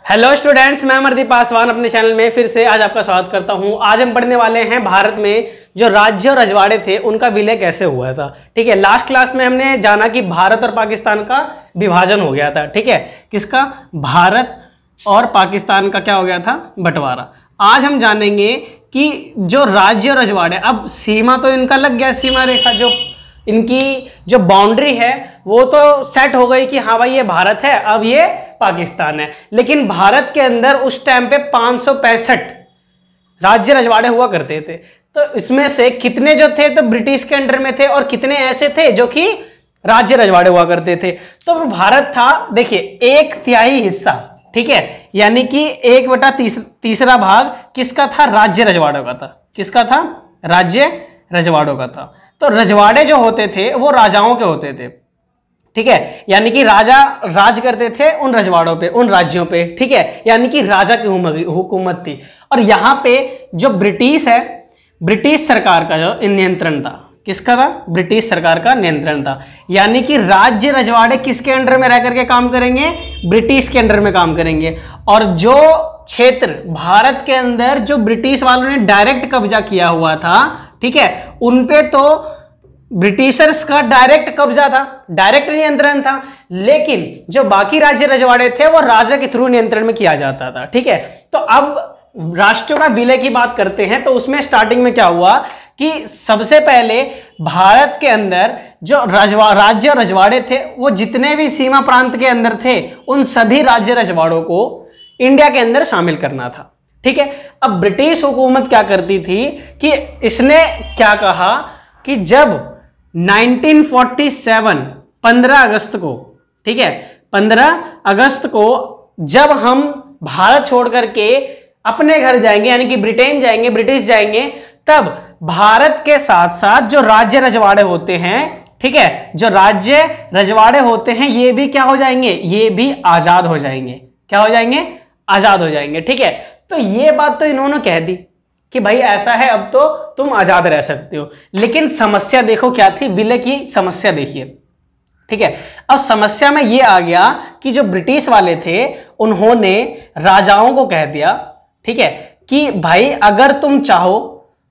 Hello students, मैं अमरदीप पासवान अपने channel में फिर से आज आपका स्वागत करता हूं। आज हम पढ़ने वाले हैं भारत में जो राज्य और रजवाड़े थे उनका विलय कैसे हुआ था। ठीक है, लास्ट क्लास में हमने जाना कि भारत और पाकिस्तान का विभाजन हो गया था। ठीक है, किसका? भारत और पाकिस्तान का क्या हो गया था? बंटवारा। आज हम जानेंगे कि जो राज्य और रजवाड़े, अब सीमा तो इनका लग गया, सीमा रेखा जो इनकी जो बाउंड्री है वो तो सेट हो गई कि हाँ भाई ये भारत है, अब ये पाकिस्तान है। लेकिन भारत के अंदर उस टाइम पे 565 राज्य रजवाड़े हुआ करते थे। तो इसमें से कितने जो थे तो ब्रिटिश के अंडर में थे और कितने ऐसे थे जो कि राज्य रजवाड़े हुआ करते थे। तो भारत था, देखिए, 1/3 हिस्सा, ठीक है, यानी कि 1/3 भाग किसका था? राज्य रजवाड़ों का था। किसका था? राज्य रजवाड़ों का था। तो रजवाड़े जो होते थे वो राजाओं के होते थे, ठीक है, यानी कि राजा राज करते थे उन रजवाड़ों पे, उन राज्यों पे, ठीक है, यानी कि राजा की हुकूमत थी। और यहां पे जो ब्रिटिश है, ब्रिटिश सरकार का जो नियंत्रण था, किसका था? ब्रिटिश सरकार का नियंत्रण था। यानी कि राज्य रजवाड़े किसके अंडर में रह करके काम करेंगे? ब्रिटिश के अंडर में काम करेंगे। और जो क्षेत्र भारत के अंदर जो ब्रिटिश वालों ने डायरेक्ट कब्जा किया हुआ था, ठीक है, उनपे तो ब्रिटिशर्स का डायरेक्ट कब्जा था, डायरेक्ट नियंत्रण था। लेकिन जो बाकी राज्य रजवाड़े थे वो राजा के थ्रू नियंत्रण में किया जाता था। ठीक है, तो अब राष्ट्रों का विलय की बात करते हैं। तो उसमें स्टार्टिंग में क्या हुआ कि सबसे पहले भारत के अंदर जो राज्य और रजवाड़े थे वो जितने भी सीमा प्रांत के अंदर थे उन सभी राज्य रजवाड़ों को इंडिया के अंदर शामिल करना था। ठीक है, अब ब्रिटिश हुकूमत क्या करती थी कि इसने क्या कहा कि जब 1947 15 अगस्त को, ठीक है, 15 अगस्त को जब हम भारत छोड़ करके अपने घर जाएंगे, यानी कि ब्रिटेन जाएंगे, ब्रिटिश जाएंगे, तब भारत के साथ साथ जो राज्य रजवाड़े होते हैं, ठीक है, जो राज्य रजवाड़े होते हैं ये भी क्या हो जाएंगे? ये भी आजाद हो जाएंगे। क्या हो जाएंगे? आजाद हो जाएंगे। ठीक है, तो ये बात तो इन्होंने कह दी कि भाई ऐसा है, अब तो तुम आजाद रह सकते हो। लेकिन समस्या देखो क्या थी, विलय की समस्या देखिए। ठीक है, अब समस्या में ये आ गया कि जो ब्रिटिश वाले थे उन्होंने राजाओं को कह दिया, ठीक है, कि भाई अगर तुम चाहो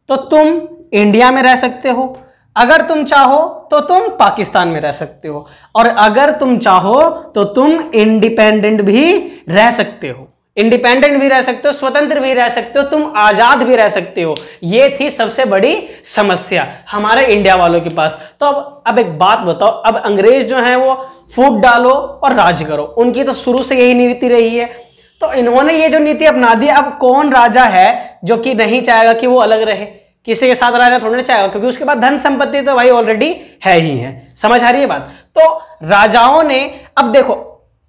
तो तुम इंडिया में रह सकते हो, अगर तुम चाहो तो तुम पाकिस्तान में रह सकते हो, और अगर तुम चाहो तो तुम इंडिपेंडेंट भी रह सकते हो। इंडिपेंडेंट भी रह सकते हो, स्वतंत्र भी रह सकते हो, तुम आजाद भी रह सकते हो। ये थी सबसे बड़ी समस्या हमारे इंडिया वालों के पास। तो अब एक बात बताओ, अब अंग्रेज जो हैं वो फूट डालो और राज करो, उनकी तो शुरू से यही नीति रही है। तो इन्होंने ये जो नीति अपना दी, अब कौन राजा है जो कि नहीं चाहेगा कि वो अलग रहे? किसी के साथ रहना थोड़ी ना चाहेगा, क्योंकि उसके बाद धन संपत्ति तो भाई ऑलरेडी है ही है। समझ आ रही है बात? तो राजाओं ने, अब देखो,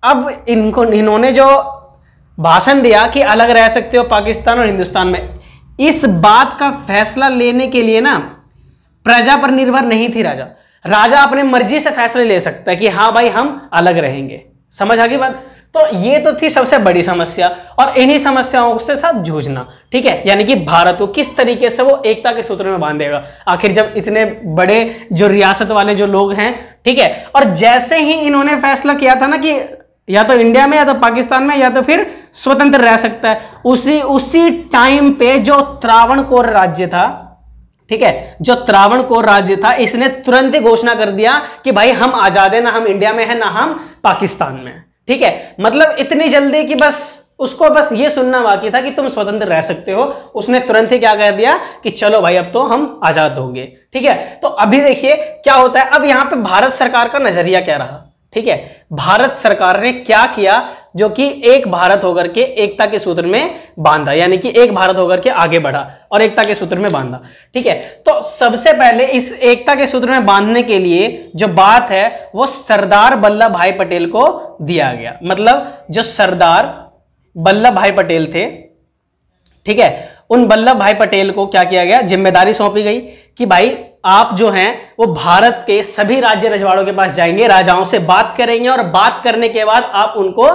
अब इन्होंने जो भाषण दिया कि अलग रह सकते हो पाकिस्तान और हिंदुस्तान में, इस बात का फैसला लेने के लिए ना प्रजा पर निर्भर नहीं थी राजा। राजा अपने मर्जी से फैसले ले सकता है कि हाँ भाई हम अलग रहेंगे। समझ आ गई बात? तो ये तो थी सबसे बड़ी समस्या, और इन्हीं समस्याओं के साथ जूझना। ठीक है, यानी कि भारत को किस तरीके से वो एकता के सूत्र में बांधेगा। आखिर जब इतने बड़े जो रियासत वाले जो लोग हैं, ठीक है, और जैसे ही इन्होंने फैसला किया था ना कि या तो इंडिया में या तो पाकिस्तान में या तो फिर स्वतंत्र रह सकता है, उसी टाइम पे जो त्रावणकोर राज्य था, ठीक है, जो त्रावणकोर राज्य था, इसने तुरंत ही घोषणा कर दिया कि भाई हम आजाद है, ना हम इंडिया में है ना हम पाकिस्तान में। ठीक है, मतलब इतनी जल्दी कि बस उसको बस ये सुनना बाकी था कि तुम स्वतंत्र रह सकते हो, उसने तुरंत ही क्या कह दिया कि चलो भाई अब तो हम आजाद होंगे। ठीक है, तो अभी देखिए क्या होता है। अब यहां पे भारत सरकार का नजरिया क्या रहा? ठीक है, भारत सरकार ने क्या किया जो कि एक भारत होकर के एकता के सूत्र में बांधा, यानी कि एक भारत होकर के आगे बढ़ा और एकता के सूत्र में बांधा। ठीक है, तो सबसे पहले इस एकता के सूत्र में बांधने के लिए जो बात है वो सरदार वल्लभ भाई पटेल को दिया गया। मतलब जो सरदार वल्लभ भाई पटेल थे, ठीक है, उन वल्लभ भाई पटेल को क्या किया गया? जिम्मेदारी सौंपी गई कि भाई आप जो हैं वो भारत के सभी राज्य रजवाड़ों के पास जाएंगे, राजाओं से बात करेंगे, और बात करने के बाद आप उनको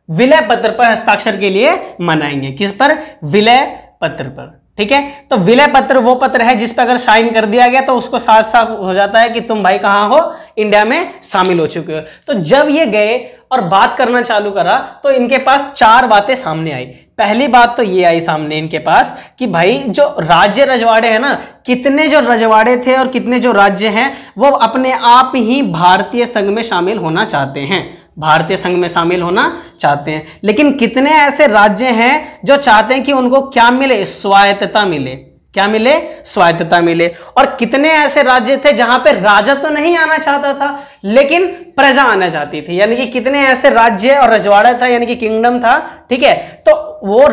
विलय पत्र पर हस्ताक्षर के लिए मनाएंगे। किस पर? विलय पत्र पर। ठीक है। तो विलय पत्र वो पत्र है जिस पर अगर साइन कर दिया गया तो उसको साथ साथ हो जाता है कि तुम भाई कहां हो, इंडिया में शामिल हो चुके हो। तो जब ये गए और बात करना चालू करा तो इनके पास 4 बातें सामने आई। पहली बात तो ये आई सामने इनके पास कि भाई जो राज्य रजवाड़े हैं ना, कितने जो रजवाड़े थे और कितने जो राज्य हैं वो अपने आप ही भारतीय संघ में शामिल होना चाहते हैं, भारतीय संघ में शामिल होना चाहते हैं। लेकिन कितने ऐसे राज्य हैं जो चाहते हैं कि उनको क्या मिले, स्वायत्तता मिले। क्या मिले, स्वायत्तता मिले। और कितने ऐसे राज्य थे जहां पे राजा तो नहीं आना चाहता था लेकिन प्रजा आना चाहती थी, यानी कि कितने ऐसे राज्य और रजवाड़ा था यानी कि किंगडम था, ठीक है। तो वो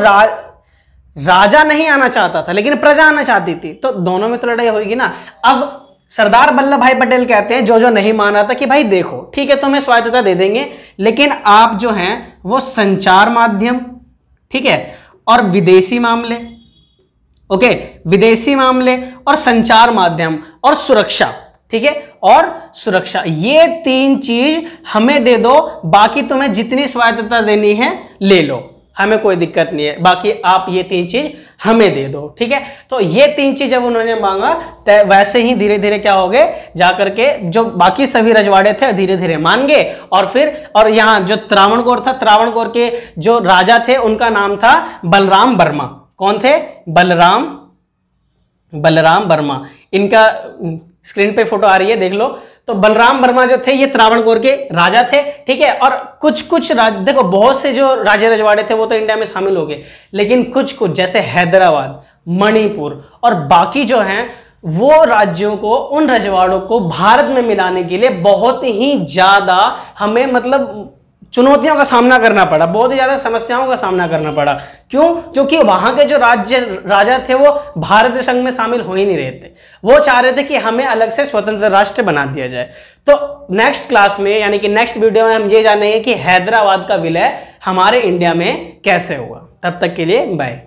राजा नहीं आना चाहता था लेकिन प्रजा आना चाहती थी, तो दोनों में तो लड़ाई होगी ना। अब सरदार वल्लभ भाई पटेल कहते हैं जो नहीं मान रहा था कि भाई देखो ठीक है तुम्हें स्वायत्तता दे देंगे लेकिन आप जो हैं वो संचार माध्यम, ठीक है, और विदेशी मामले, ओके, विदेशी मामले और संचार माध्यम और सुरक्षा, ठीक है, और सुरक्षा, ये 3 चीज हमें दे दो, बाकी तुम्हें जितनी स्वायत्तता देनी है ले लो, हमें कोई दिक्कत नहीं है, बाकी आप ये 3 चीज हमें दे दो, ठीक है। तो ये 3 चीज जब उन्होंने मांगा तो वैसे ही धीरे धीरे क्या हो गए, जाकर के जो बाकी सभी रजवाड़े थे धीरे धीरे मान गए। और यहाँ जो त्रावणकोर था, त्रावणकोर के जो राजा थे उनका नाम था बलराम वर्मा। कौन थे, बलराम वर्मा। इनका स्क्रीन पे फोटो आ रही है, देख लो। तो बलराम वर्मा जो थे ये त्रावणकोर के राजा थे, ठीक है। और कुछ देखो बहुत से जो राजे रजवाड़े थे वो तो इंडिया में शामिल हो गए, लेकिन कुछ जैसे हैदराबाद, मणिपुर और बाकी जो हैं वो राज्यों को, उन रजवाड़ों को भारत में मिलाने के लिए बहुत ही ज्यादा हमें मतलब चुनौतियों का सामना करना पड़ा, बहुत ही ज्यादा समस्याओं का सामना करना पड़ा। क्यों? क्योंकि वहां के जो राजा थे वो भारतीय संघ में शामिल हो ही नहीं रहे थे, वो चाह रहे थे कि हमें अलग से स्वतंत्र राष्ट्र बना दिया जाए। तो नेक्स्ट क्लास में यानी कि नेक्स्ट वीडियो में हम ये जानेंगे कि हैदराबाद का विलय हमारे इंडिया में कैसे हुआ। तब तक के लिए बाय।